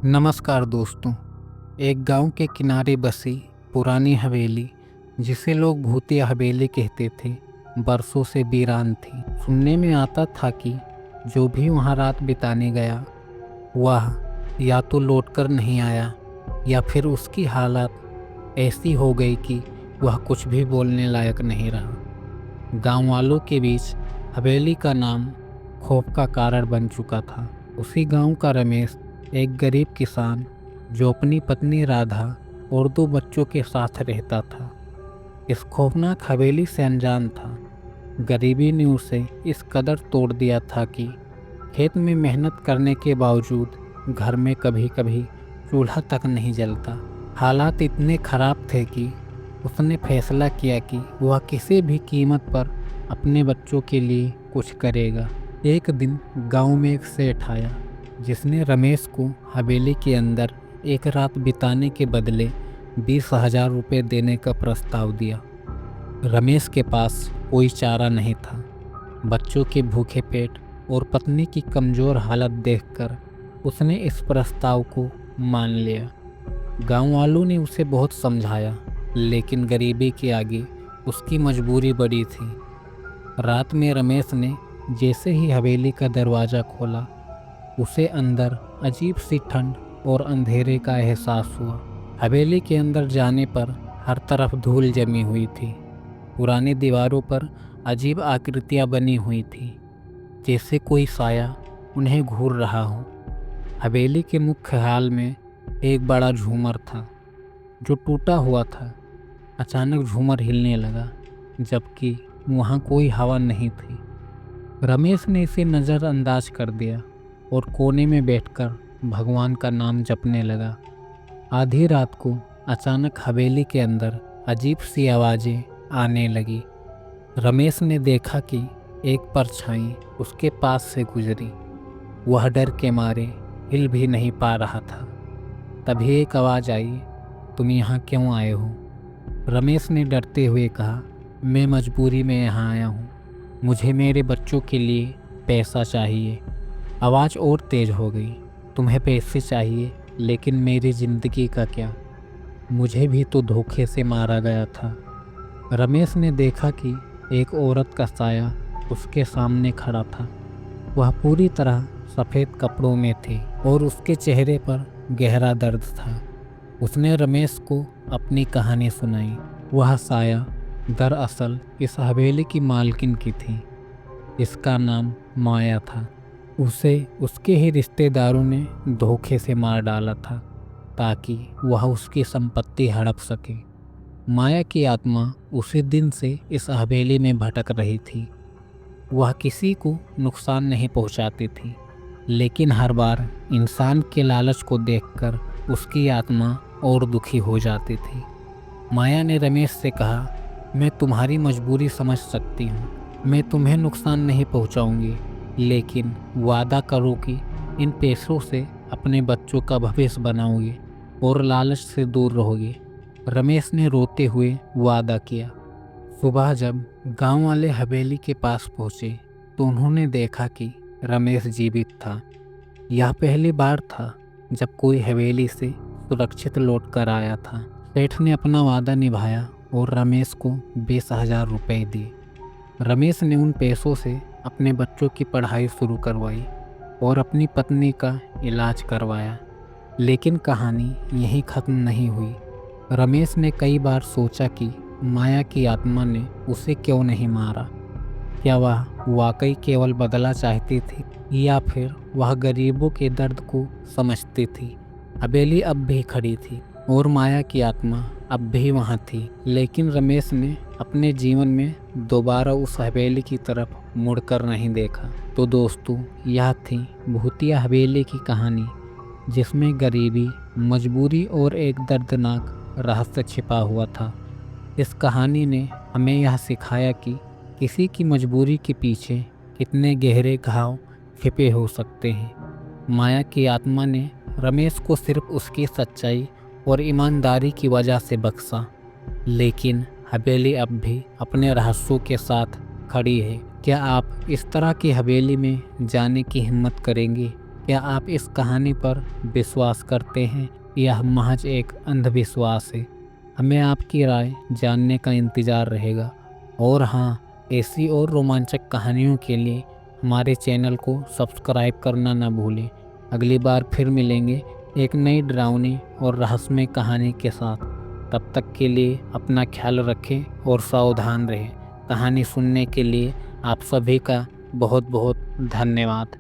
नमस्कार दोस्तों। एक गांव के किनारे बसी पुरानी हवेली, जिसे लोग भूतिया हवेली कहते थे, बरसों से वीरान थी। सुनने में आता था कि जो भी वहां रात बिताने गया वह या तो लौटकर नहीं आया या फिर उसकी हालत ऐसी हो गई कि वह कुछ भी बोलने लायक नहीं रहा। गांव वालों के बीच हवेली का नाम खौफ का कारण बन चुका था। उसी गांव का रमेश एक गरीब किसान, जो अपनी पत्नी राधा और 2 बच्चों के साथ रहता था, इस खौफनाक हवेली से अनजान था। गरीबी ने उसे इस कदर तोड़ दिया था कि खेत में मेहनत करने के बावजूद घर में कभी कभी चूल्हा तक नहीं जलता। हालात इतने खराब थे कि उसने फैसला किया कि वह किसी भी कीमत पर अपने बच्चों के लिए कुछ करेगा। एक दिन गांव में एक सेठ आया, जिसने रमेश को हवेली के अंदर एक रात बिताने के बदले 20,000 रुपये देने का प्रस्ताव दिया। रमेश के पास कोई चारा नहीं था। बच्चों के भूखे पेट और पत्नी की कमज़ोर हालत देखकर उसने इस प्रस्ताव को मान लिया। गांव वालों ने उसे बहुत समझाया, लेकिन गरीबी के आगे उसकी मजबूरी बड़ी थी। रात में रमेश ने जैसे ही हवेली का दरवाज़ा खोला, उसे अंदर अजीब सी ठंड और अंधेरे का एहसास हुआ। हवेली के अंदर जाने पर हर तरफ धूल जमी हुई थी। पुरानी दीवारों पर अजीब आकृतियां बनी हुई थी, जैसे कोई साया उन्हें घूर रहा हो। हवेली के मुख्य हाल में एक बड़ा झूमर था, जो टूटा हुआ था। अचानक झूमर हिलने लगा, जबकि वहाँ कोई हवा नहीं थी। रमेश ने इसे नज़रअंदाज कर दिया और कोने में बैठकर भगवान का नाम जपने लगा। आधी रात को अचानक हवेली के अंदर अजीब सी आवाज़ें आने लगी। रमेश ने देखा कि एक परछाई उसके पास से गुजरी। वह डर के मारे हिल भी नहीं पा रहा था। तभी एक आवाज़ आई, तुम यहाँ क्यों आए हो? रमेश ने डरते हुए कहा, मैं मजबूरी में यहाँ आया हूँ। मुझे मेरे बच्चों के लिए पैसा चाहिए। आवाज़ और तेज़ हो गई, तुम्हें पैसे चाहिए, लेकिन मेरी ज़िंदगी का क्या? मुझे भी तो धोखे से मारा गया था। रमेश ने देखा कि एक औरत का साया उसके सामने खड़ा था। वह पूरी तरह सफ़ेद कपड़ों में थी और उसके चेहरे पर गहरा दर्द था। उसने रमेश को अपनी कहानी सुनाई। वह साया दरअसल इस हवेली की मालकिन की थी। इसका नाम माया था। उसे उसके ही रिश्तेदारों ने धोखे से मार डाला था, ताकि वह उसकी संपत्ति हड़प सके। माया की आत्मा उसी दिन से इस हवेली में भटक रही थी। वह किसी को नुकसान नहीं पहुंचाती थी, लेकिन हर बार इंसान के लालच को देखकर उसकी आत्मा और दुखी हो जाती थी। माया ने रमेश से कहा, मैं तुम्हारी मजबूरी समझ सकती हूँ। मैं तुम्हें नुकसान नहीं पहुँचाऊँगी, लेकिन वादा करो कि इन पैसों से अपने बच्चों का भविष्य बनाओगे और लालच से दूर रहोगे। रमेश ने रोते हुए वादा किया। सुबह जब गांव वाले हवेली के पास पहुँचे, तो उन्होंने देखा कि रमेश जीवित था। यह पहली बार था जब कोई हवेली से सुरक्षित लौट कर आया था। सेठ ने अपना वादा निभाया और रमेश को 20,000 रुपये दिए। रमेश ने उन पैसों से अपने बच्चों की पढ़ाई शुरू करवाई और अपनी पत्नी का इलाज करवाया। लेकिन कहानी यहीं ख़त्म नहीं हुई। रमेश ने कई बार सोचा कि माया की आत्मा ने उसे क्यों नहीं मारा। क्या वह वाकई केवल बदला चाहती थी, या फिर वह गरीबों के दर्द को समझती थी? हवेली अब भी खड़ी थी और माया की आत्मा अब भी वहाँ थी, लेकिन रमेश ने अपने जीवन में दोबारा उस हवेली की तरफ मुड़कर नहीं देखा। तो दोस्तों, यह थी भूतिया हवेली की कहानी, जिसमें गरीबी, मजबूरी और एक दर्दनाक रहस्य छिपा हुआ था। इस कहानी ने हमें यह सिखाया कि किसी की मजबूरी के पीछे कितने गहरे घाव छिपे हो सकते हैं। माया की आत्मा ने रमेश को सिर्फ उसकी सच्चाई और ईमानदारी की वजह से बख्शा, लेकिन हवेली अब भी अपने रहस्यों के साथ खड़ी है। क्या आप इस तरह की हवेली में जाने की हिम्मत करेंगे? क्या आप इस कहानी पर विश्वास करते हैं? यह महज एक अंधविश्वास है? हमें आपकी राय जानने का इंतज़ार रहेगा। और हाँ, ऐसी और रोमांचक कहानियों के लिए हमारे चैनल को सब्सक्राइब करना न भूलें। अगली बार फिर मिलेंगे एक नई डरावनी और रहस्यमय कहानी के साथ। तब तक के लिए अपना ख्याल रखें और सावधान रहें। कहानी सुनने के लिए आप सभी का बहुत बहुत धन्यवाद।